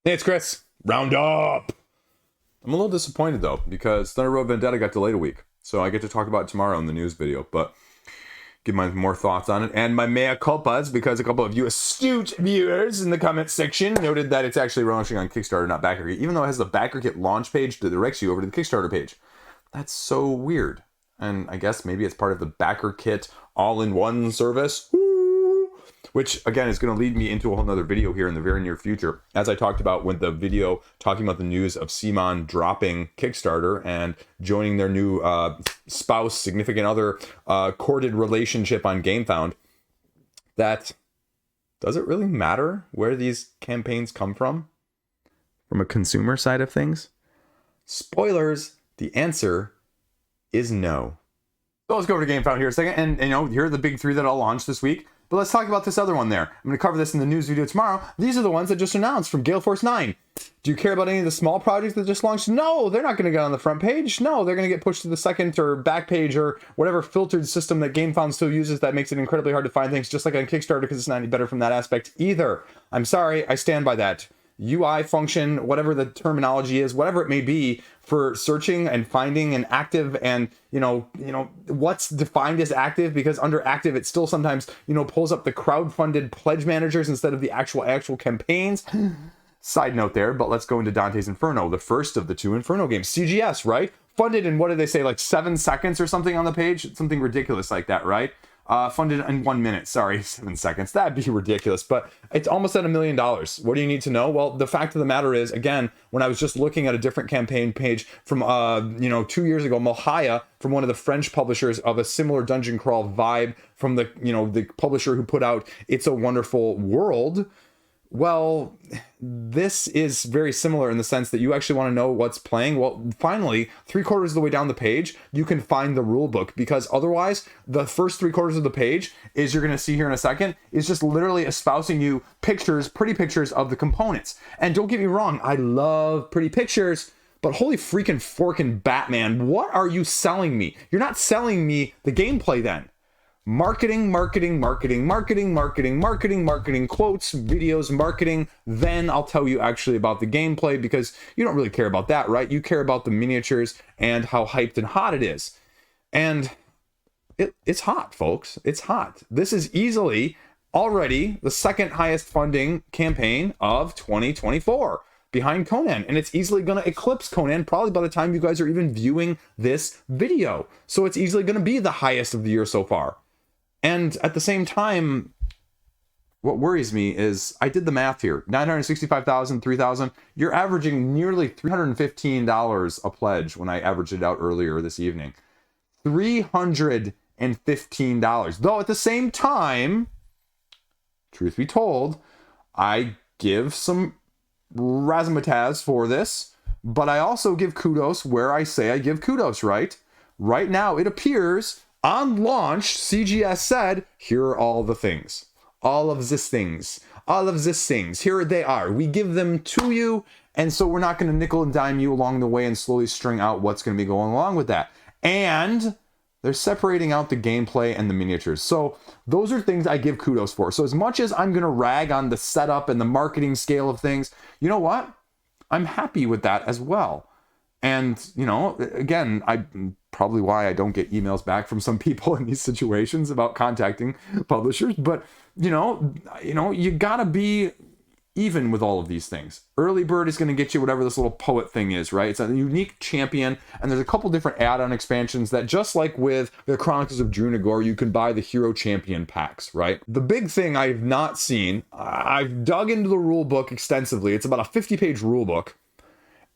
Hey, it's Chris. Round up! I'm a little disappointed, though, because Thunder Road Vendetta got delayed a week. So I get to talk about it tomorrow in the news video, but give my more thoughts on it. And my mea culpas, because a couple of you astute viewers in the comment section noted that it's actually launching on Kickstarter, not BackerKit, even though it has the BackerKit launch page that directs you over to the Kickstarter page. That's so weird. And I guess maybe it's part of the BackerKit all-in-one service. Which, again, is going to lead me into a whole nother video here in the very near future. As I talked about with the video talking about the news of Simon dropping Kickstarter and joining their new spouse, significant other, courted relationship on Gamefound, that does it really matter where these campaigns come from a consumer side of things? Spoilers, the answer is no. So let's go over to Gamefound here a second. And, here are the big three that I'll launch this week. But let's talk about this other one there. I'm going to cover this in the news video tomorrow. These are the ones that just announced from Gale Force 9. Do you care about any of the small projects that just launched? No, they're not going to get on the front page. No, they're going to get pushed to the second or back page or whatever filtered system that Gamefound still uses that makes it incredibly hard to find things, just like on Kickstarter, because it's not any better from that aspect either. I'm sorry, I stand by that. UI function, whatever the terminology is, whatever it may be for searching and finding and active and, what's defined as active, because under active, it still sometimes, pulls up the crowdfunded pledge managers instead of the actual campaigns. Side note there, but let's go into Dantes Inferno, the first of the two Inferno games. CGS, right? Funded in, what did they say, like 7 seconds or something on the page? Something ridiculous like that, right? Funded in 1 minute, sorry, 7 seconds. That'd be ridiculous, but it's almost at $1 million. What do you need to know? Well, the fact of the matter is, again, when I was just looking at a different campaign page from, 2 years ago, Mohaya, from one of the French publishers of a similar dungeon crawl vibe from the, the publisher who put out It's a Wonderful World. Well, this is very similar in the sense that you actually want to know what's playing. Well, finally, 3/4 of the way down the page, you can find the rule book, because otherwise, the first 3/4 of the page, is you're going to see here in a second, is just literally espousing you pictures, pretty pictures of the components. And don't get me wrong, I love pretty pictures, but holy freaking forkin' Batman, what are you selling me? You're not selling me the gameplay then. Marketing, quotes, videos, marketing. Then I'll tell you actually about the gameplay, because you don't really care about that, right? You care about the miniatures and how hyped and hot it is. And it's hot, folks. It's hot. This is easily already the second highest funding campaign of 2024. Behind Conan, and it's easily going to eclipse Conan probably by the time you guys are even viewing this video. So it's easily going to be the highest of the year so far. And at the same time, what worries me is, I did the math here, 965,000, 3,000, you're averaging nearly $315 a pledge when I averaged it out earlier this evening. $315. Though at the same time, truth be told, I give some razzmatazz for this, but I also give kudos where I say I give kudos, right? Right now, it appears on launch, CGS said, here are all the things. All of these things. Here they are. We give them to you, and so we're not going to nickel and dime you along the way and slowly string out what's going to be going along with that. And they're separating out the gameplay and the miniatures. So those are things I give kudos for. So as much as I'm going to rag on the setup and the marketing scale of things, you know what? I'm happy with that as well. And, again, probably why I don't get emails back from some people in these situations about contacting publishers. But, you gotta be even with all of these things. Early Bird is going to get you whatever this little poet thing is, right? It's a unique champion, and there's a couple different add-on expansions that, just like with the Chronicles of Drunagor, you can buy the Hero Champion packs, right? The big thing I've not seen, I've dug into the rule book extensively. It's about a 50-page rule book,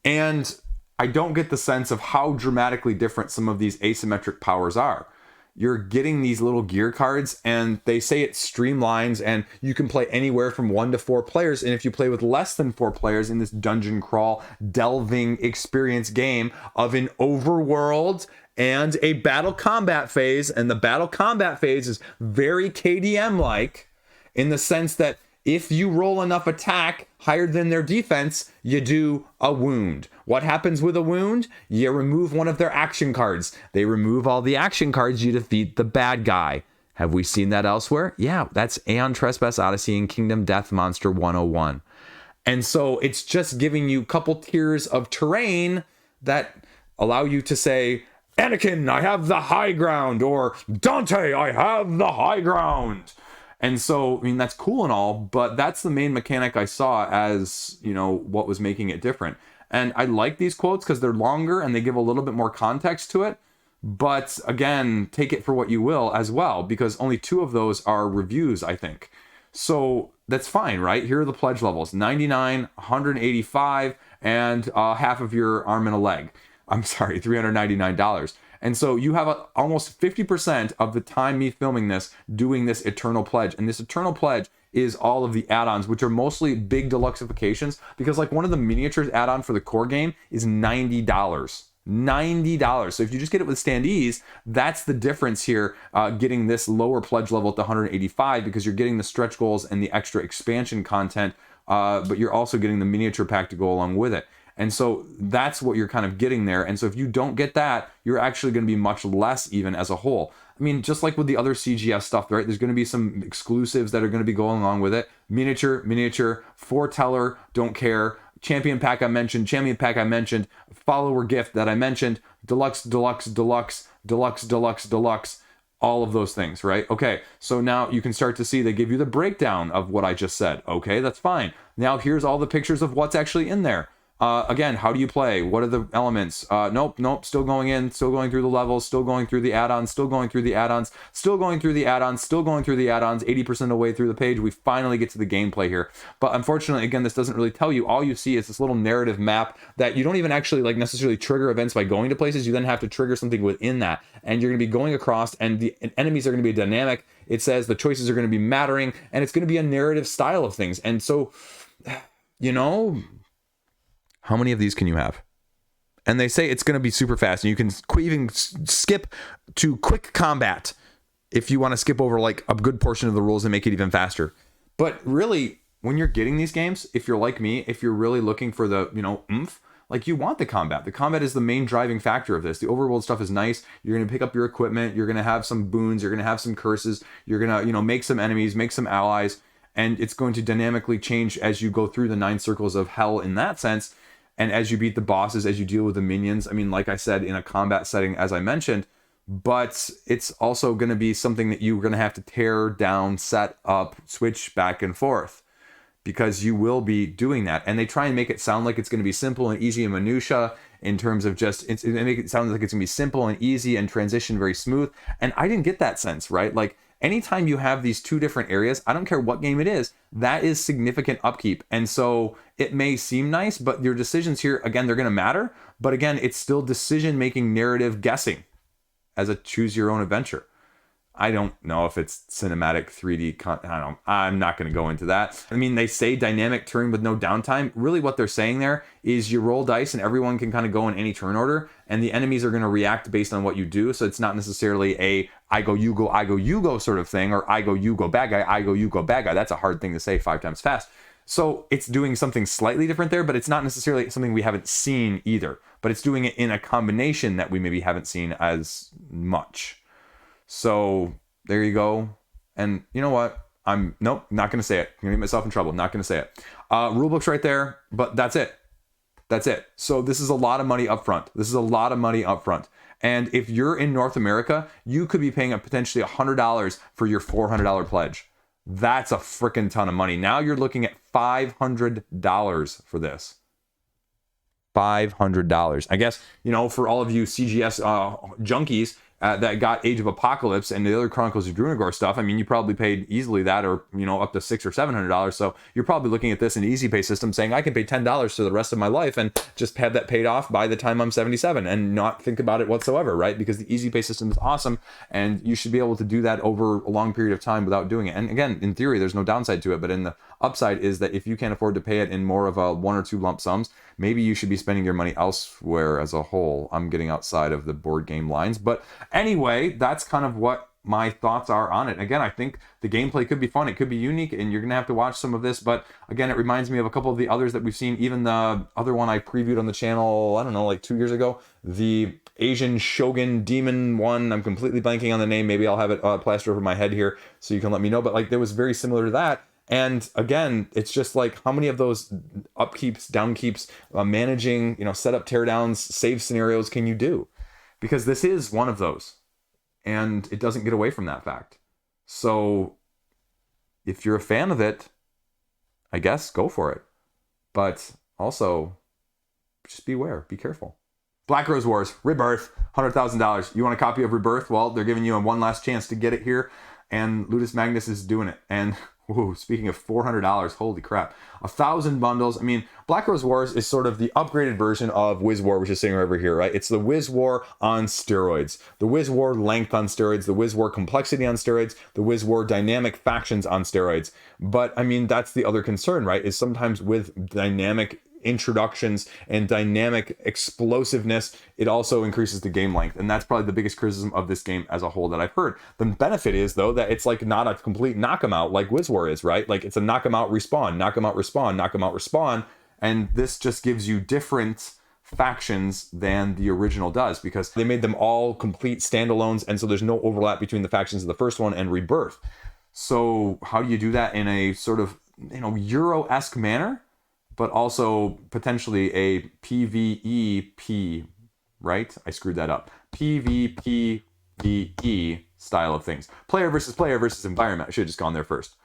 and I don't get the sense of how dramatically different some of these asymmetric powers are. You're getting these little gear cards, and they say it streamlines, and you can play anywhere from 1 to 4 players. And if you play with less than 4 players in this dungeon crawl delving experience game of an overworld and a battle combat phase, and the battle combat phase is very KDM-like in the sense that if you roll enough attack higher than their defense, you do a wound. What happens with a wound? You remove one of their action cards. They remove all the action cards, you defeat the bad guy. Have we seen that elsewhere? Yeah, that's Aeon Trespass Odyssey and Kingdom Death Monster 101. And so it's just giving you a couple tiers of terrain that allow you to say, Anakin, I have the high ground, or Dante, I have the high ground. And so, I mean, that's cool and all, but that's the main mechanic I saw as, you know, what was making it different. And I like these quotes because they're longer and they give a little bit more context to it. But again, take it for what you will as well, because only 2 of those are reviews, I think. So that's fine, right? Here are the pledge levels, 99, 185, and half of your arm and a leg. I'm sorry, $399. And so you have almost 50% of the time me filming this doing this Eternal Pledge. And this Eternal Pledge is all of the add-ons, which are mostly big deluxeifications, because like one of the miniatures add-on for the core game is $90. $90. So if you just get it with standees, that's the difference here, getting this lower pledge level at the 185, because you're getting the stretch goals and the extra expansion content, but you're also getting the miniature pack to go along with it. And so that's what you're kind of getting there. And so if you don't get that, you're actually going to be much less even as a whole. I mean, just like with the other CGS stuff, right? There's going to be some exclusives that are going to be going along with it. Miniature, foreteller, don't care. Champion pack I mentioned, follower gift that I mentioned, deluxe, all of those things, right? Okay, so now you can start to see they give you the breakdown of what I just said. Okay, that's fine. Now here's all the pictures of what's actually in there. Again, how do you play? What are the elements? Nope, still going in, still going through the levels, still going through the add-ons, still going through the add-ons, still going through the add-ons, still going through the add-ons, 80% of the way through the page, we finally get to the gameplay here. But unfortunately, again, this doesn't really tell you. All you see is this little narrative map that you don't even actually like necessarily trigger events by going to places. You then have to trigger something within that. And you're going to be going across, and the enemies are going to be dynamic. It says the choices are going to be mattering, and it's going to be a narrative style of things. And so, you know, how many of these can you have? And they say it's going to be super fast, and you can even skip to quick combat if you want to skip over like a good portion of the rules and make it even faster. But really, when you're getting these games, if you're like me, if you're really looking for the, you know, oomph, like you want the combat. The combat is the main driving factor of this. The overworld stuff is nice. You're going to pick up your equipment. You're going to have some boons. You're going to have some curses. You're going to, you know, make some enemies, make some allies, and it's going to dynamically change as you go through the 9 circles of hell in that sense. And as you beat the bosses, as you deal with the minions, I mean, like I said, in a combat setting, as I mentioned, but it's also going to be something that you're going to have to tear down, set up, switch back and forth, because you will be doing that. And they try and make it sound like it's going to be simple and easy and minutia in terms of just, they make it sound like it's going to be simple and easy and transition very smooth. And I didn't get that sense, right? Like, anytime you have these 2 different areas, I don't care what game it is, that is significant upkeep. And so it may seem nice, but your decisions here, again, they're going to matter. But again, it's still decision-making, narrative guessing as a choose your own adventure. I don't know if it's cinematic 3D. I'm not going to go into that. I mean, they say dynamic turn with no downtime. Really what they're saying there is you roll dice and everyone can kind of go in any turn order, and the enemies are going to react based on what you do. So it's not necessarily a I go, you go sort of thing, or I go, you go, bad guy, I go, you go, bad guy. That's a hard thing to say 5 times fast. So it's doing something slightly different there, but it's not necessarily something we haven't seen either. But it's doing it in a combination that we maybe haven't seen as much. So there you go. And you know what? Nope, not going to say it. I'm going to get myself in trouble. Not going to say it. Rulebook's right there, but that's it. That's it. So this is a lot of money up front. And if you're in North America, you could be paying potentially $100 for your $400 pledge. That's a freaking ton of money. Now you're looking at $500 for this. $500. I guess, you know, for all of you CGS junkies that got Age of Apocalypse and the other Chronicles of Drunagor stuff, I mean, you probably paid easily that, or, you know, up to $600 or $700. So you're probably looking at this in Easy Pay system saying, I can pay $10 for the rest of my life and just have that paid off by the time I'm 77 and not think about it whatsoever, right? Because the Easy Pay system is awesome, and you should be able to do that over a long period of time without doing it. And again, in theory, there's no downside to it, but in the upside is that if you can't afford to pay it in more of a 1 or 2 lump sums, maybe you should be spending your money elsewhere as a whole. I'm getting outside of the board game lines. But anyway, that's kind of what my thoughts are on it. Again, I think the gameplay could be fun. It could be unique, and you're going to have to watch some of this. But again, it reminds me of a couple of the others that we've seen. Even the other one I previewed on the channel, I don't know, like 2 years ago. The Asian Shogun Demon one. I'm completely blanking on the name. Maybe I'll have it plastered over my head here so you can let me know. But like, there was very similar to that. And again, it's just like, how many of those upkeeps, downkeeps, managing, setup teardowns, save scenarios can you do? Because this is one of those, and it doesn't get away from that fact. So if you're a fan of it, I guess go for it. But also, just beware, be careful. Black Rose Wars Rebirth, $100,000. You want a copy of Rebirth? Well, they're giving you a one last chance to get it here, and Ludus Magnus is doing it. And ooh, speaking of $400, holy crap, 1,000 bundles. I mean, Black Rose Wars is sort of the upgraded version of Wiz War, which is sitting over here, right? It's the Wiz War on steroids, the Wiz War length on steroids, the Wiz War complexity on steroids, the Wiz War dynamic factions on steroids. But I mean, that's the other concern, right? Is sometimes with dynamic introductions and dynamic explosiveness, it also increases the game length, and that's probably the biggest criticism of this game as a whole that I've heard. The benefit is, though, that it's like not a complete knock 'em out like Wiz War is, right? Like, it's a knock 'em out respawn, knock 'em out respawn, knock 'em out respawn, and this just gives you different factions than the original does, because they made them all complete standalones, and so there's no overlap between the factions of the first one and Rebirth. So how do you do that in a sort of Euro-esque manner, but also potentially a PvEP, right? I screwed that up. PvPvE style of things. Player versus environment. I should have just gone there first.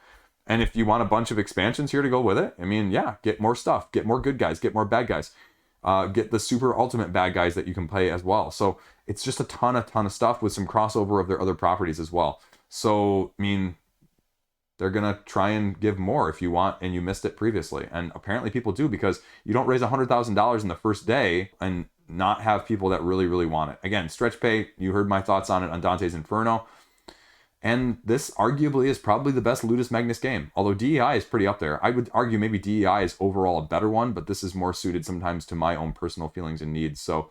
And if you want a bunch of expansions here to go with it, I mean, yeah, get more stuff, get more good guys, get more bad guys, get the super ultimate bad guys that you can play as well. So it's just a ton of stuff with some crossover of their other properties as well. So, I mean, they're going to try and give more if you want and you missed it previously. And apparently people do, because you don't raise $100,000 in the first day and not have people that really, really want it. Again, stretch pay, you heard my thoughts on it on Dante's Inferno. And this arguably is probably the best Ludus Magnus game. Although DEI is pretty up there. I would argue maybe DEI is overall a better one, but this is more suited sometimes to my own personal feelings and needs. So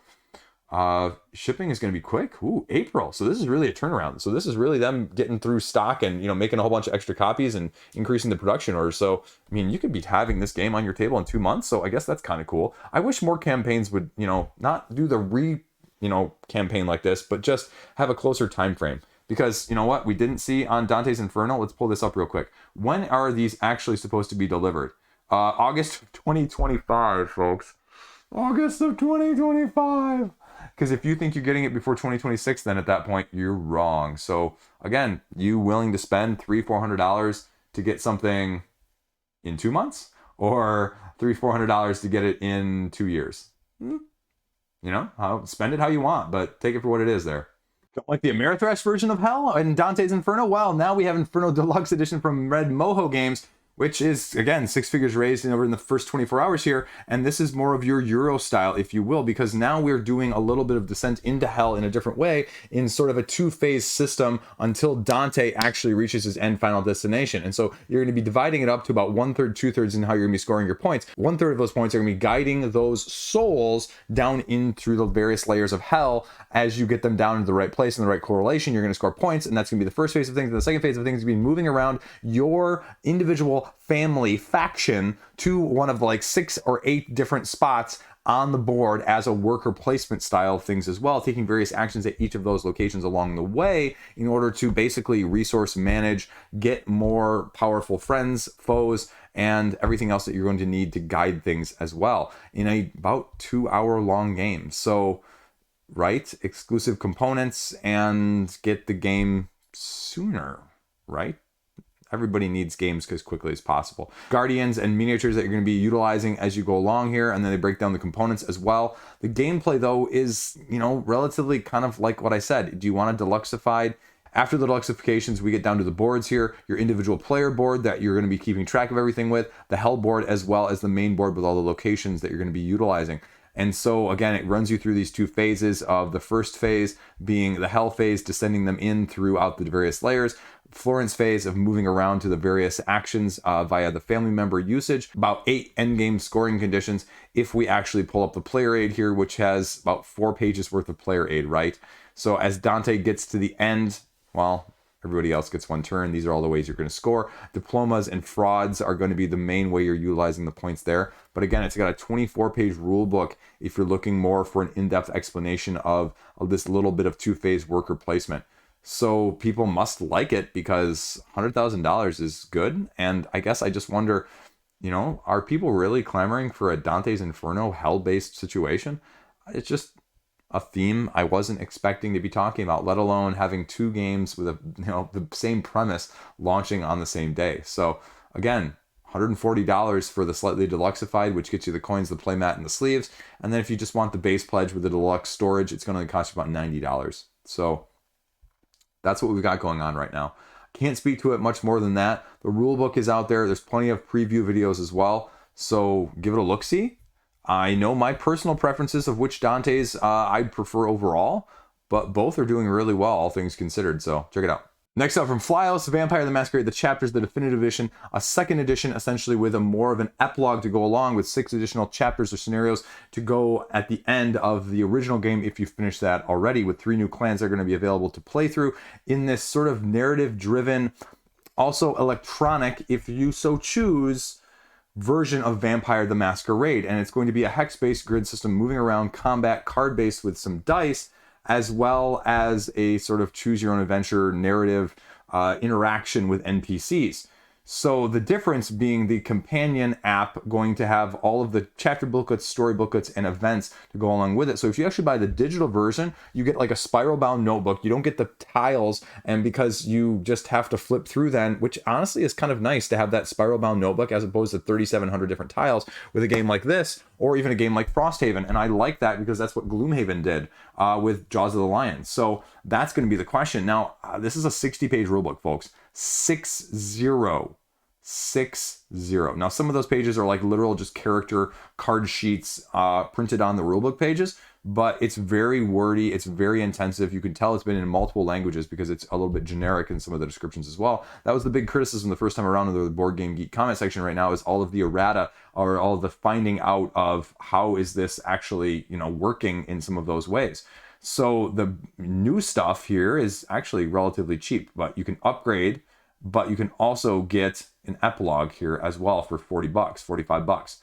shipping is going to be quick. Ooh, April. So this is really a turnaround. So this is really them getting through stock and, making a whole bunch of extra copies and increasing the production orders. So, I mean, you could be having this game on your table in 2 months. So I guess that's kind of cool. I wish more campaigns would, not do the campaign like this, but just have a closer time frame. Because, you know what, we didn't see on Dante's Inferno. Let's pull this up real quick. When are these actually supposed to be delivered? August 2025, folks. August of 2025. Because if you think you're getting it before 2026, then at that point, you're wrong. So, again, you willing to spend $300-400 to get something in 2 months? Or $300-400 to get it in 2 years? Spend it how you want, but take it for what it is there. Don't like the Amerithrash version of Hell in Dante's Inferno? Well, now we have Inferno Deluxe Edition from Red Moho Games, which is, again, 6 figures raised over in the first 24 hours here. And this is more of your Euro style, if you will, because now we're doing a little bit of descent into hell in a different way in sort of a 2-phase system until Dante actually reaches his end final destination. And so you're going to be dividing it up to about 1/3, 2/3 in how you're going to be scoring your points. 1/3 of those points are going to be guiding those souls down in through the various layers of hell. As you get them down into the right place and the right correlation, you're going to score points. And that's going to be the first phase of things. And the second phase of things is going to be moving around your individual family faction to one of like 6 or 8 different spots on the board as a worker placement style of things as well, taking various actions at each of those locations along the way in order to basically resource manage, get more powerful friends, foes, and everything else that you're going to need to guide things as well in a about 2-hour-long game. So, right, exclusive components and get the game sooner, right? Everybody needs games as quickly as possible. Guardians and miniatures that you're going to be utilizing as you go along here, and then they break down the components as well. The gameplay, though, is, relatively kind of like what I said. Do you want a deluxified? After the deluxifications, we get down to the boards here. Your individual player board that you're going to be keeping track of everything with, the hell board, as well as the main board with all the locations that you're going to be utilizing. And so, again, it runs you through these 2 phases of the first phase being the hell phase, descending them in throughout the various layers. Florence phase of moving around to the various actions via the family member usage. About 8 endgame scoring conditions if we actually pull up the player aid here, which has about 4 pages worth of player aid, right? So as Dante gets to the end, well, everybody else gets 1 turn. These are all the ways you're going to score. Diplomas and frauds are going to be the main way you're utilizing the points there. But again, it's got a 24-page rule book if you're looking more for an in-depth explanation of this little bit of 2-phase worker placement. So people must like it because $100,000 is good. And I guess I just wonder, are people really clamoring for a Dantes Inferno hell-based situation? It's just a theme I wasn't expecting to be talking about, let alone having two games with the same premise launching on the same day. So again, $140 for the slightly deluxeified, which gets you the coins, the playmat, and the sleeves. And then if you just want the base pledge with the deluxe storage, it's going to cost you about $90. So that's what we've got going on right now. Can't speak to it much more than that. The rulebook is out there. There's plenty of preview videos as well. So give it a look-see. I know my personal preferences of which Dantes I'd prefer overall, but both are doing really well, all things considered. So check it out. Next up from Flyhouse, Vampire the Masquerade, the Chapters, the Definitive Edition, a second edition essentially with a more of an epilogue to go along with 6 additional chapters or scenarios to go at the end of the original game if you finished that already, with 3 new clans that are going to be available to play through in this sort of narrative-driven, also electronic, if you so choose, version of Vampire the Masquerade. And it's going to be a hex-based grid system moving around, combat, card-based with some dice, as well as a sort of choose-your-own-adventure narrative interaction with NPCs. So the difference being the companion app going to have all of the chapter booklets, story booklets, and events to go along with it. So if you actually buy the digital version, you get like a spiral-bound notebook. You don't get the tiles, and because you just have to flip through then, which honestly is kind of nice to have that spiral-bound notebook as opposed to 3,700 different tiles with a game like this, or even a game like Frosthaven. And I like that because that's what Gloomhaven did with Jaws of the Lion. So that's going to be the question. Now, this is a 60-page rulebook, folks. 60. Now, some of those pages are like literal just character card sheets printed on the rulebook pages, but it's very wordy. It's very intensive. You can tell it's been in multiple languages because it's a little bit generic in some of the descriptions as well. That was the big criticism the first time around in the Board Game Geek comment section right now, is all of the errata or all of the finding out of how is this actually, working in some of those ways. So the new stuff here is actually relatively cheap, but you can upgrade, but you can also get an epilogue here as well for $40, $45.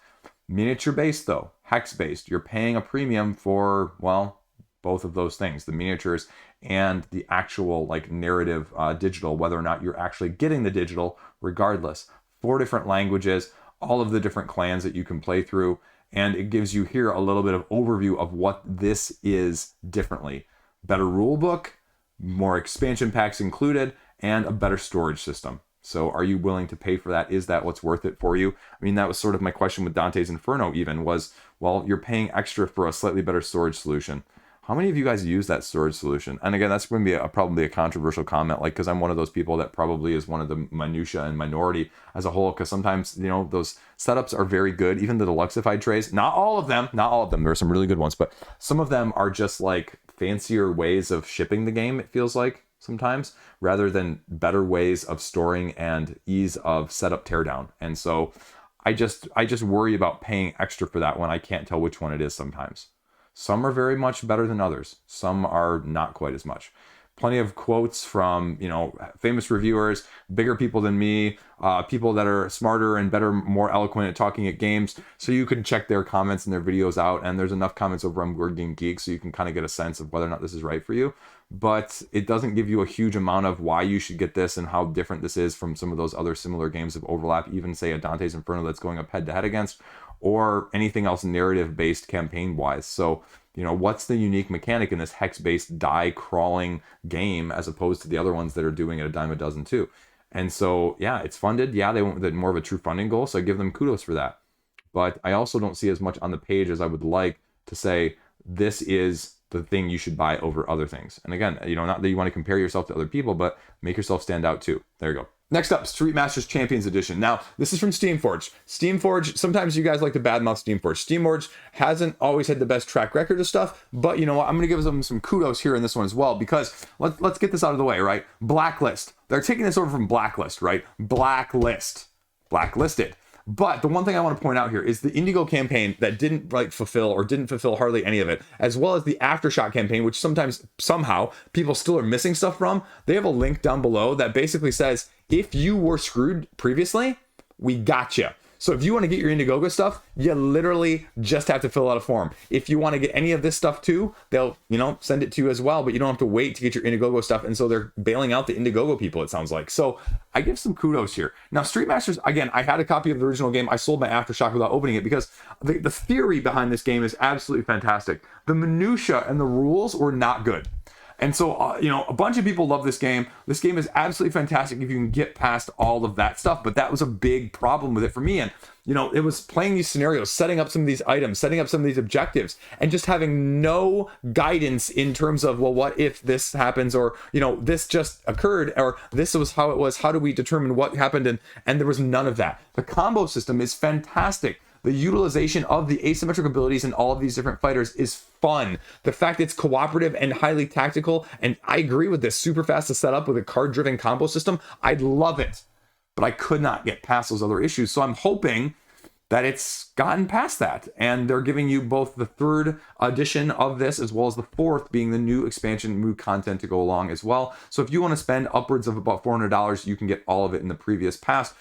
Miniature based though, hex based, you're paying a premium for, well, both of those things, the miniatures and the actual like narrative digital, whether or not you're actually getting the digital regardless. 4 different languages, all of the different clans that you can play through. And it gives you here a little bit of overview of what this is differently. Better rule book, more expansion packs included, and a better storage system. So are you willing to pay for that? Is that what's worth it for you? I mean, that was sort of my question with Dantes Inferno even was, well, you're paying extra for a slightly better storage solution. How many of you guys use that storage solution? And again, that's going to be probably a controversial comment, like, because I'm one of those people that probably is one of the minutia and minority as a whole, because sometimes, those setups are very good. Even the deluxeified trays, not all of them. There are some really good ones, but some of them are just like fancier ways of shipping the game, it feels like sometimes, rather than better ways of storing and ease of setup teardown. And so I just worry about paying extra for that when I can't tell which one it is sometimes. Some are very much better than others. Some are not quite as much. Plenty of quotes from, famous reviewers, bigger people than me, people that are smarter and better, more eloquent at talking at games. So you can check their comments and their videos out. And there's enough comments over on Board Game Geek so you can kind of get a sense of whether or not this is right for you. But it doesn't give you a huge amount of why you should get this and how different this is from some of those other similar games of overlap, even say a Dantes Inferno that's going up head to head against, or anything else narrative-based campaign-wise. So, what's the unique mechanic in this hex-based die-crawling game as opposed to the other ones that are doing it a dime a dozen too? And so, yeah, it's funded. Yeah, they went with more of a true funding goal, so I give them kudos for that. But I also don't see as much on the page as I would like to say, this is the thing you should buy over other things. And again, not that you want to compare yourself to other people, but make yourself stand out too. There you go. Next up, Street Masters Champions Edition. Now, this is from Steamforged. Steamforged, sometimes you guys like to badmouth Steamforged. Steamforged hasn't always had the best track record of stuff, but you know what? I'm going to give them some kudos here in this one as well, because let's get this out of the way, right? Blacklist. They're taking this over from Blacklist, right? Blacklist. Blacklisted. But the one thing I want to point out here is the Indigo campaign that didn't fulfill hardly any of it, as well as the Aftershock campaign, which somehow people still are missing stuff from. They have a link down below that basically says, if you were screwed previously, we got you. So if you want to get your Indiegogo stuff, you literally just have to fill out a form. If you want to get any of this stuff too, they'll, you know, send it to you as well, but you don't have to wait to get your Indiegogo stuff. And so they're bailing out the Indiegogo people, it sounds like. So I give some kudos here. Now, Street Masters, again, I had a copy of the original game. I sold my Aftershock without opening it because the theory behind this game is absolutely fantastic. The minutia and the rules were not good. And so, you know, a bunch of people love this game. This game is absolutely fantastic if you can get past all of that stuff. But that was a big problem with it for me. And, you know, it was playing these scenarios, setting up some of these items, setting up some of these objectives, and just having no guidance in terms of, well, what if this happens? Or, you know, this just occurred, or this was how it was. How do we determine what happened? And there was none of that. The combo system is fantastic. The utilization of the asymmetric abilities in all of these different fighters is fun. The fact it's cooperative and highly tactical, and I agree with this, super fast to set up with a card-driven combo system, I'd love it. But I could not get past those other issues. So I'm hoping that it's gotten past that. And they're giving you both the 3rd edition of this as well as the 4th being the new expansion new content to go along as well. So if you want to spend upwards of about $400, you can get all of it in the previous pass.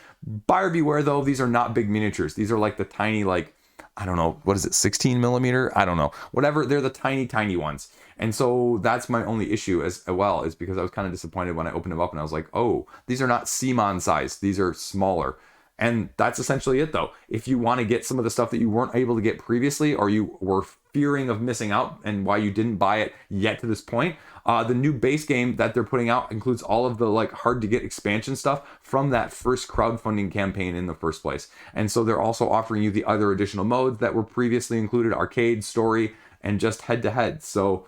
Buyer beware though, these are not big miniatures. These are like the tiny, like, I don't know, what is it, 16 millimeter? I don't know. Whatever, they're the tiny ones. And so that's my only issue as well, is because I was kind of disappointed when I opened them up and I was like, oh, these are not Simon size. These are smaller. And that's essentially it though. If you want to get some of the stuff that you weren't able to get previously, or you were fearing of missing out and why you didn't buy it yet to this point, the new base game that they're putting out includes all of the like hard to get expansion stuff from that first crowdfunding campaign in the first place. And so they're also offering you the other additional modes that were previously included, arcade, story, and just head to head. So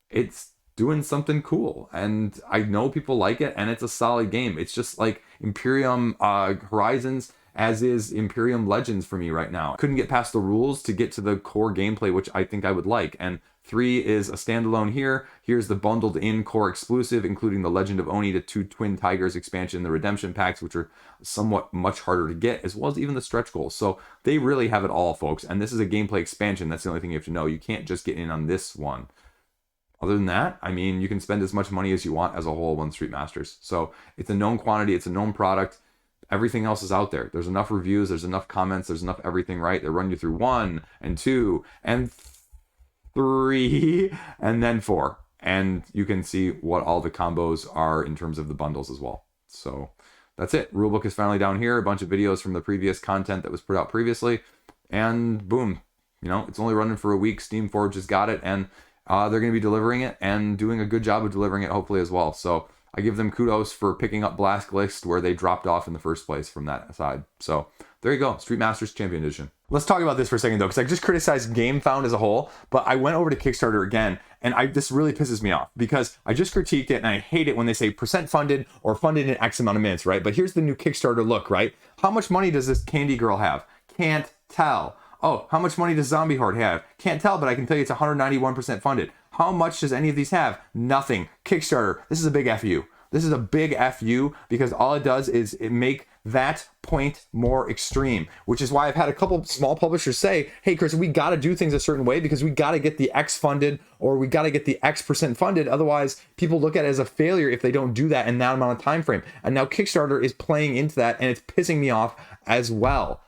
it's doing something cool, and I know people like it, and it's a solid game. It's just like Imperium Horizons, as is Imperium Legends for me right now. Couldn't get past the rules to get to the core gameplay, which I think I would like. And 3 is a standalone here. Here's the bundled in core exclusive, including the Legend of Oni, the 2 Twin Tigers expansion, the redemption packs, which are somewhat much harder to get, as well as even the stretch goals. So they really have it all, folks. And this is a gameplay expansion. That's the only thing you have to know. You can't just get in on this one. Other than that, I mean, you can spend as much money as you want as a whole on Street Masters. So it's a known quantity, it's a known product. Everything else is out there. There's enough reviews, there's enough comments, there's enough everything, right? They run you through 1 and 2 and 3 and then 4. And you can see what all the combos are in terms of the bundles as well. So that's it. Rulebook is finally down here. A bunch of videos from the previous content that was put out previously. And boom, you know, it's only running for a week. Steamforged has got it, and they're going to be delivering it and doing a good job of delivering it, hopefully, as well. So I give them kudos for picking up Blacklist where they dropped off in the first place from that side. So there you go, Street Masters Champion Edition. Let's talk about this for a second, though, because I just criticized Gamefound as a whole, but I went over to Kickstarter again, and this really pisses me off, because I just critiqued it, and I hate it when they say % funded or funded in X amount of minutes, right? But here's the new Kickstarter look, right? How much money does this Candy Girl have? Can't tell. Oh, how much money does Zombie Horde have? Can't tell, but I can tell you it's 191% funded. How much does any of these have? Nothing. Kickstarter, this is a big FU. This is a big FU, because all it does is it make that point more extreme, which is why I've had a couple small publishers say, hey, Chris, we got to do things a certain way because we got to get the X funded, or we got to get the X% funded. Otherwise, people look at it as a failure if they don't do that in that amount of time frame. And now Kickstarter is playing into that, and it's pissing me off as well.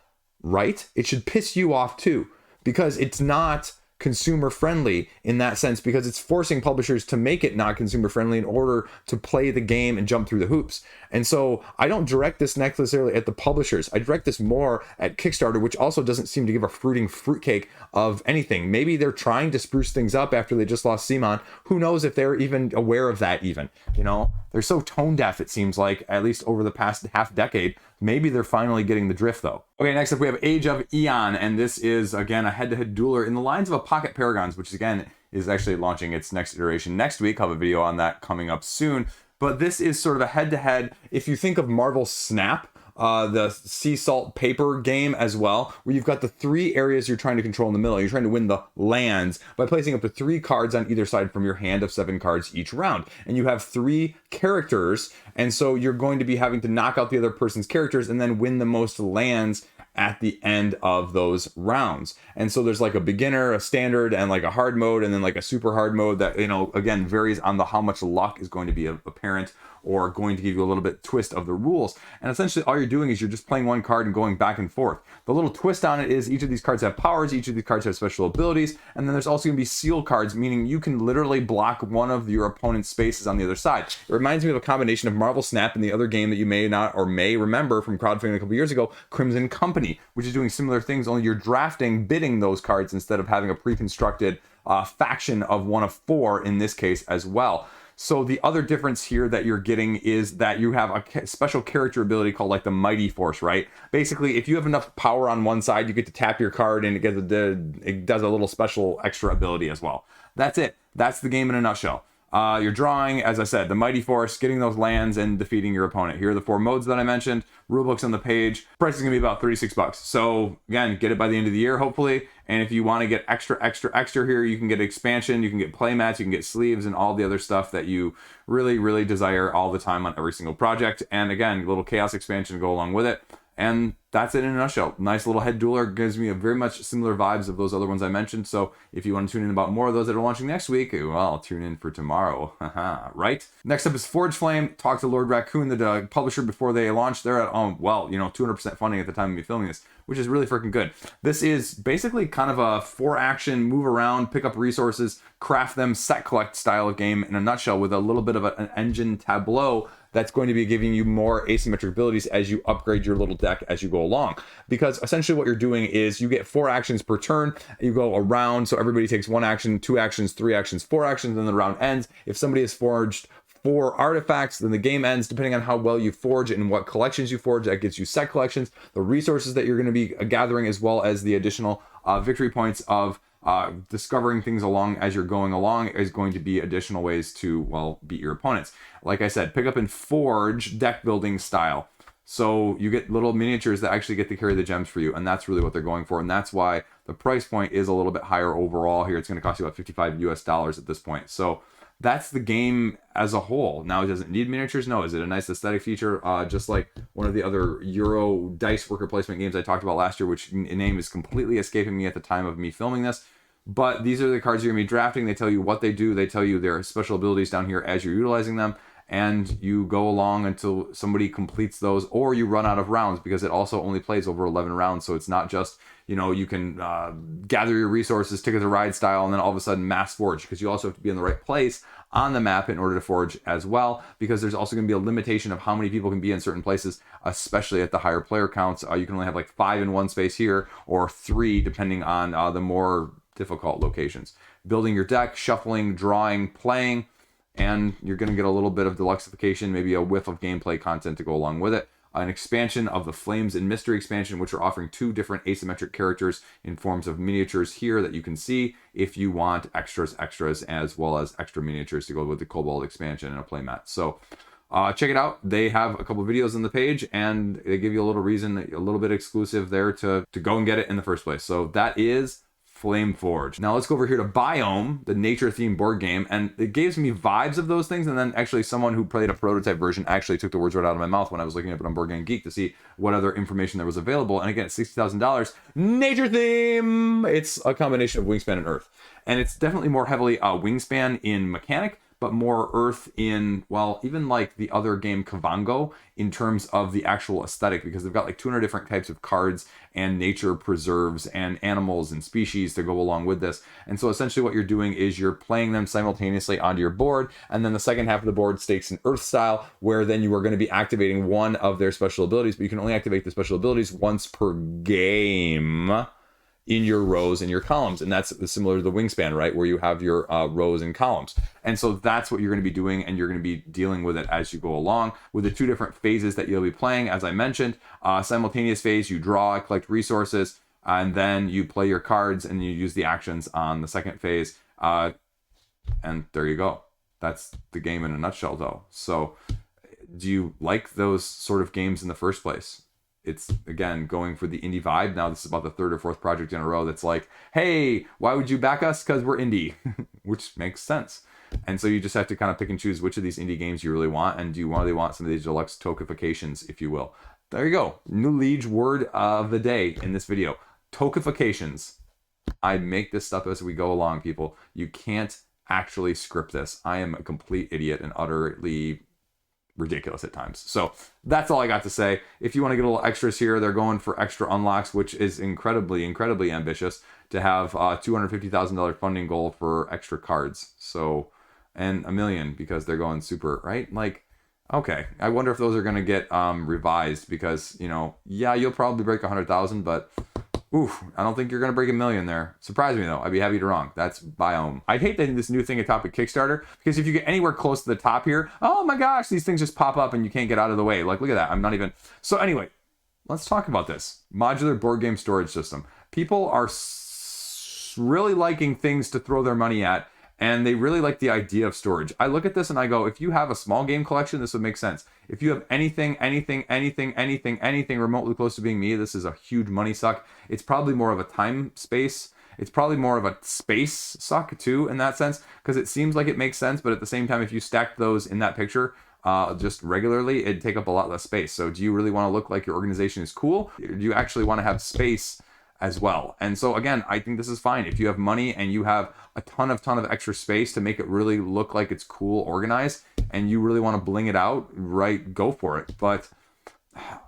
Right? It should piss you off too, because it's not consumer friendly in that sense, because it's forcing publishers to make it not consumer friendly in order to play the game and jump through the hoops. And so I don't direct this necessarily at the publishers. I direct this more at Kickstarter, which also doesn't seem to give a fruitcake of anything. Maybe they're trying to spruce things up after they just lost Simon. Who knows if they're even aware of that even, you know? They're so tone deaf, it seems like, at least over the past half decade. Maybe they're finally getting the drift, though. Okay, next up we have Age of Eon, and this is, again, a head-to-head dueler in the lines of a Pocket Paragons, which, again, is actually launching its next iteration next week. I'll have a video on that coming up soon. But this is sort of a head-to-head, if you think of Marvel Snap, the sea salt paper game as well, where you've got the 3 areas you're trying to control in the middle. You're trying to win the lands by placing up to 3 cards on either side from your hand of 7 cards each round. And you have 3 characters, and so you're going to be having to knock out the other person's characters and then win the most lands at the end of those rounds. And so there's like a beginner, a standard, and like a hard mode, and then like a super hard mode that, you know, again, varies on the how much luck is going to be apparent, or going to give you a little bit twist of the rules. And essentially all you're doing is you're just playing one card and going back and forth. The little twist on it is each of these cards have powers, each of these cards have special abilities, and then there's also going to be seal cards, meaning you can literally block one of your opponent's spaces on the other side. It reminds me of a combination of Marvel Snap and the other game that you may not or may remember from crowdfunding a couple years ago, Crimson Company, which is doing similar things, only you're bidding those cards instead of having a pre-constructed faction of one of four in this case as well. So the other difference here that you're getting is that you have a special character ability called like the Mighty Force, right? Basically, if you have enough power on one side, you get to tap your card and it does a little special extra ability as well. That's it. That's the game in a nutshell. You're drawing, as I said, the Mighty Force, getting those lands and defeating your opponent. Here are the 4 modes that I mentioned. Rulebook's on the page. Price is going to be about $36. So again, get it by the end of the year, hopefully. And if you want to get extra here, you can get expansion, you can get playmats, you can get sleeves, and all the other stuff that you really, really desire all the time on every single project. And again, a little Chaos expansion to go along with it. And that's it in a nutshell. Nice little head dueler, gives me a very much similar vibes of those other ones I mentioned. So if you want to tune in about more of those that are launching next week, well, tune in for tomorrow. Right? Next up is Forgeflame. Talked to Lord Raccoon, the publisher, before they launched. They're at, 200% funding at the time of me filming this, which is really freaking good. This is basically kind of a 4-action, move around, pick up resources, craft them, set collect style of game in a nutshell, with a little bit of an engine tableau that's going to be giving you more asymmetric abilities as you upgrade your little deck as you go along. Because essentially what you're doing is you get 4 actions per turn, you go around, so everybody takes 1 action, 2 actions, 3 actions, 4 actions, and then the round ends. If somebody has forged 4 artifacts, then the game ends. Depending on how well you forge and what collections you forge, that gets you set collections, the resources that you're going to be gathering, as well as the additional victory points of discovering things along as you're going along, is going to be additional ways to, well, beat your opponents. Like I said, pick up and forge deck building style. So you get little miniatures that actually get to carry the gems for you, and that's really what they're going for, and that's why the price point is a little bit higher overall here. It's going to cost you about $55 at this point. So that's the game as a whole. Now, does it need miniatures? No. Is it a nice aesthetic feature? Just like one of the other Euro dice worker placement games I talked about last year, which name is completely escaping me at the time of me filming this. But these are the cards you're going to be drafting. They tell you what they do. They tell you their special abilities down here as you're utilizing them. And you go along until somebody completes those, or you run out of rounds, because it also only plays over 11 rounds. So it's not just, you can gather your resources, ticket the ride style, and then all of a sudden mass forge, because you also have to be in the right place on the map in order to forge as well, because there's also going to be a limitation of how many people can be in certain places, especially at the higher player counts. You can only have like 5 in one space here, or 3 depending on the more difficult locations. Building your deck, shuffling, drawing, playing, and you're going to get a little bit of deluxification, maybe a whiff of gameplay content to go along with it. An expansion of the Flames and Mystery expansion, which are offering 2 different asymmetric characters in forms of miniatures here that you can see if you want extras, as well as extra miniatures to go with the Cobalt expansion and a playmat. So check it out. They have a couple videos on the page, and they give you a little reason, a little bit exclusive there to go and get it in the first place. So that is Flame Forge. Now let's go over here to Biome, the nature-themed board game, and it gives me vibes of those things. And then actually someone who played a prototype version actually took the words right out of my mouth when I was looking up it on Board Game Geek to see what other information there was available. And again, it's $60,000. Nature theme! It's a combination of Wingspan and Earth. And it's definitely more heavily Wingspan in mechanic, but more Earth in, well, even like the other game Kavango in terms of the actual aesthetic, because they've got like 200 different types of cards and nature preserves and animals and species to go along with this. And so essentially what you're doing is you're playing them simultaneously onto your board, and then the second half of the board stakes in Earth style, where then you are going to be activating one of their special abilities, but you can only activate the special abilities once per game in your rows and your columns. And that's similar to the Wingspan, right, where you have your rows and columns. And so that's what you're going to be doing, and you're going to be dealing with it as you go along with the 2 different phases that you'll be playing. As I mentioned, simultaneous phase, you draw, collect resources, and then you play your cards and you use the actions on the second phase. And there you go. That's the game in a nutshell, though. So do you like those sort of games in the first place? It's, again, going for the indie vibe. Now this is about the 3rd or 4th project in a row that's like, hey, why would you back us? Because we're indie, which makes sense. And so you just have to kind of pick and choose which of these indie games you really want, and do you really want some of these deluxe tokenifications, if you will. there you go. New Liege word of the day in this video. Tokenifications. I make this stuff as we go along, people. You can't actually script this. I am a complete idiot and utterly ridiculous at times. So that's all I got to say. If you want to get a little extras here, they're going for extra unlocks, which is incredibly ambitious to have a $250,000 funding goal for extra cards. So, and $1 million because they're going super, right? Like, okay, I wonder if those are going to get revised because, you know, yeah, you'll probably break 100,000, but oof, I don't think you're going to break $1 million there. Surprise me, though. I'd be happy to wrong. That's Biome. I hate that this new thing atop of Kickstarter, because if you get anywhere close to the top here, oh my gosh, these things just pop up and you can't get out of the way. Like, look at that. I'm not even... So anyway, let's talk about this. Modular board game storage system. People are really liking things to throw their money at, and they really like the idea of storage. I look at this and I go, if you have a small game collection, this would make sense. If you have anything remotely close to being me, this is a huge money suck. It's probably more of a time space. It's probably more of a space suck too, in that sense, because it seems like it makes sense, but at the same time, if you stacked those in that picture just regularly, it'd take up a lot less space. So do you really want to look like your organization is cool? Or do you actually want to have space as well? And so again, I think this is fine. If you have money and you have a ton of extra space to make it really look like it's cool, organized, and you really want to bling it out, right, go for it. But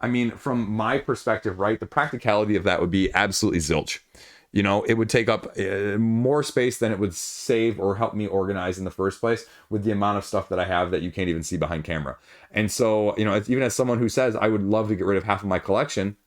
I mean, from my perspective, right, the practicality of that would be absolutely zilch. You know, it would take up more space than it would save or help me organize in the first place with the amount of stuff that I have that you can't even see behind camera. And so, you know, even as someone who says I would love to get rid of half of my collection,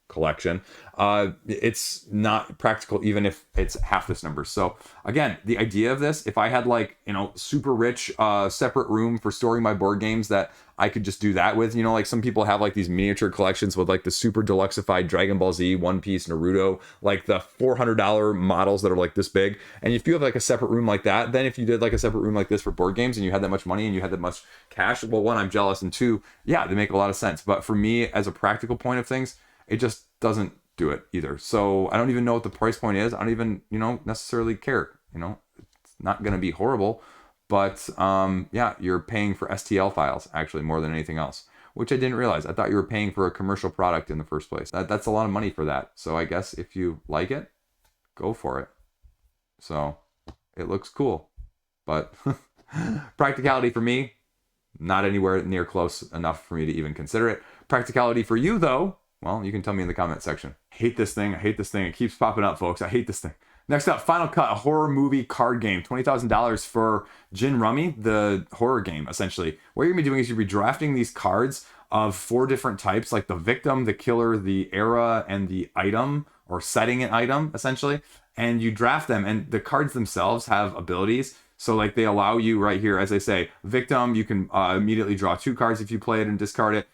it's not practical even if it's half this number. So again, the idea of this, if I had like, you know, super rich separate room for storing my board games that I could just do that with, you know, like some people have like these miniature collections with like the super deluxeified Dragon Ball Z, One Piece, Naruto, like the $400 models that are like this big. And if you have like a separate room like that, then if you did like a separate room like this for board games and you had that much money and you had that much cash, well, one, I'm jealous, and two, yeah, they make a lot of sense. But for me, as a practical point of things, it just doesn't do it either. So I don't even know what the price point is. I don't even, you know, necessarily care. You know, it's not going to be horrible, but yeah, you're paying for STL files actually more than anything else, which I didn't realize. I thought you were paying for a commercial product in the first place. That's a lot of money for that. So I guess if you like it, go for it. So it looks cool, but practicality for me, not anywhere near close enough for me to even consider it. Practicality for you though, well, you can tell me in the comment section. Hate this thing. I hate this thing. It keeps popping up, folks. I hate this thing. Next up, Final Cut, a horror movie card game. $20,000 for Gin Rummy, the horror game, essentially. What you're going to be doing is you'll be drafting these cards of 4 different types, like the victim, the killer, the era, and the item, or setting an item, essentially. And you draft them, and the cards themselves have abilities. So, like, they allow you right here, as I say, victim, you can immediately draw 2 cards if you play it and discard it.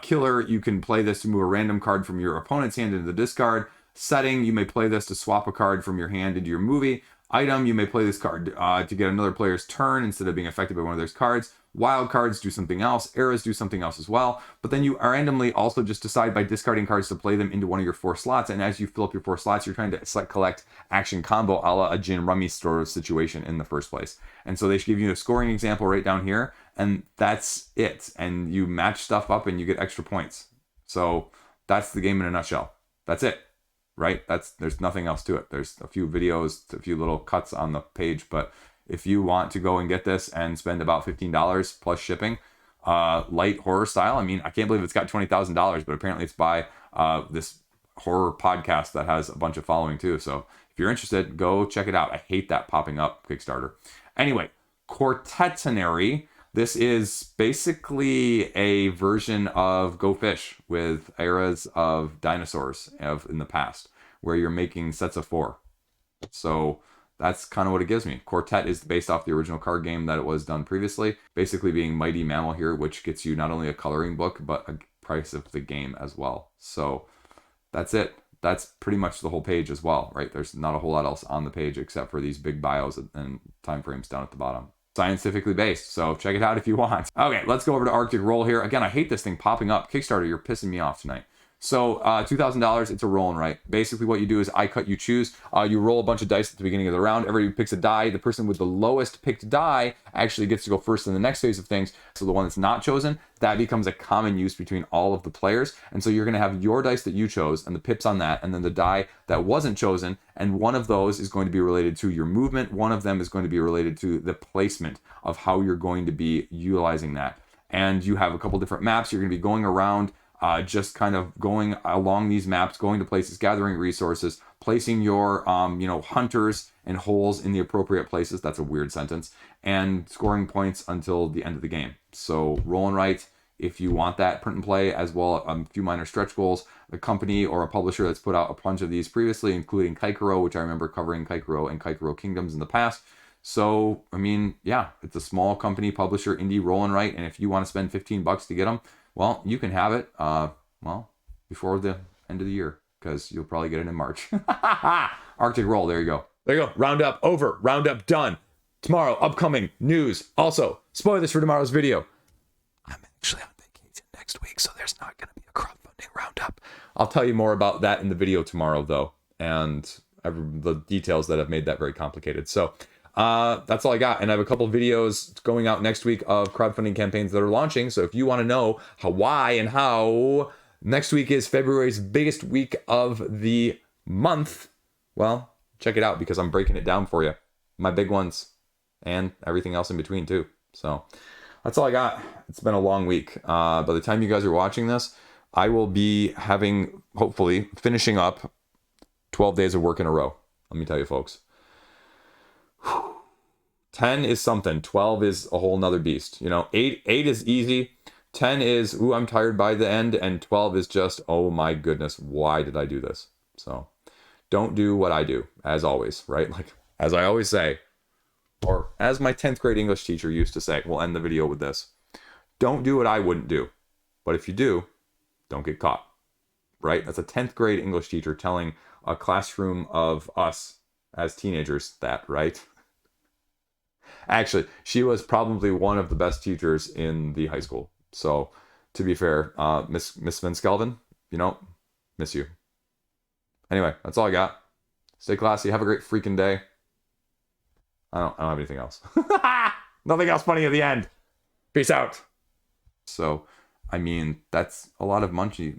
Killer, you can play this to move a random card from your opponent's hand into the discard. Setting, you may play this to swap a card from your hand into your movie. Item, you may play this card to get another player's turn instead of being affected by one of those cards. Wild cards do something else. Eras do something else as well. But then you randomly also just decide by discarding cards to play them into one of your 4 slots. And as you fill up your 4 slots, you're trying to collect action combo a la a Gin Rummy sort of situation in the first place. And so they should give you a scoring example right down here. And that's it. And you match stuff up and you get extra points. So that's the game in a nutshell. That's it. Right? There's nothing else to it. There's a few videos, a few little cuts on the page, but if you want to go and get this and spend about $15 plus shipping, light horror style, I mean, I can't believe it's got $20,000, but apparently it's by this horror podcast that has a bunch of following too. So if you're interested, go check it out. I hate that popping up Kickstarter. Anyway, Quartetnary. This is basically a version of Go Fish with eras of dinosaurs in the past, where you're making sets of 4. So that's kind of what it gives me. Quartet is based off the original card game that it was done previously, basically being Mighty Mammal here, which gets you not only a coloring book, but a price of the game as well. So that's it. That's pretty much the whole page as well, right? There's not a whole lot else on the page except for these big bios and timeframes down at the bottom. Scientifically based, so check it out if you want. Okay, let's go over to Arctic Roll here. Again, I hate this thing popping up. Kickstarter, you're pissing me off tonight. So $2,000, it's a roll and write. Basically what you do is I cut, you choose. You roll a bunch of dice at the beginning of the round. Everybody picks a die. The person with the lowest picked die actually gets to go first in the next phase of things. So the one that's not chosen, that becomes a common use between all of the players. And so you're going to have your dice that you chose and the pips on that, and then the die that wasn't chosen. And one of those is going to be related to your movement. One of them is going to be related to the placement of how you're going to be utilizing that. And you have a couple different maps. You're going to be going around, just kind of going along these maps, going to places, gathering resources, placing your, hunters and holes in the appropriate places. That's a weird sentence. And scoring points until the end of the game. So roll and write if you want that print and play, as well a few minor stretch goals. The company or a publisher that's put out a bunch of these previously, including Kaikaro, which I remember covering Kaikaro and Kaikaro Kingdoms in the past. So, I mean, yeah, it's a small company, publisher, indie, roll and write. And if you want to spend $15 to get them, well, you can have it, before the end of the year, because you'll probably get it in March. Arctic Roll, there you go. There you go. Roundup over. Roundup done. Tomorrow, upcoming news. Also, spoilers for tomorrow's video. I'm actually on vacation next week, so there's not going to be a crowdfunding roundup. I'll tell you more about that in the video tomorrow, though, and the details that have made that very complicated. So, that's all I got. And I have a couple of videos going out next week of crowdfunding campaigns that are launching. So if you want to know why and how, next week is February's biggest week of the month. Well, check it out because I'm breaking it down for you. My big ones and everything else in between too. So that's all I got. It's been a long week. By the time you guys are watching this, I will be hopefully finishing up 12 days of work in a row. Let me tell you, folks. 10 is something. 12 is a whole nother beast. 8 is easy. 10 is, ooh, I'm tired by the end. And 12 is just, oh my goodness, why did I do this? So don't do what I do, as always, right? Like, as I always say, or as my 10th grade English teacher used to say, we'll end the video with this. Don't do what I wouldn't do. But if you do, don't get caught, right? That's a 10th grade English teacher telling a classroom of us as teenagers that, right? Actually, she was probably one of the best teachers in the high school. So, to be fair, Miss Van Skelven, miss you. Anyway, that's all I got. Stay classy. Have a great freaking day. I don't have anything else. Nothing else funny at the end. Peace out. So, I mean, that's a lot of Munchie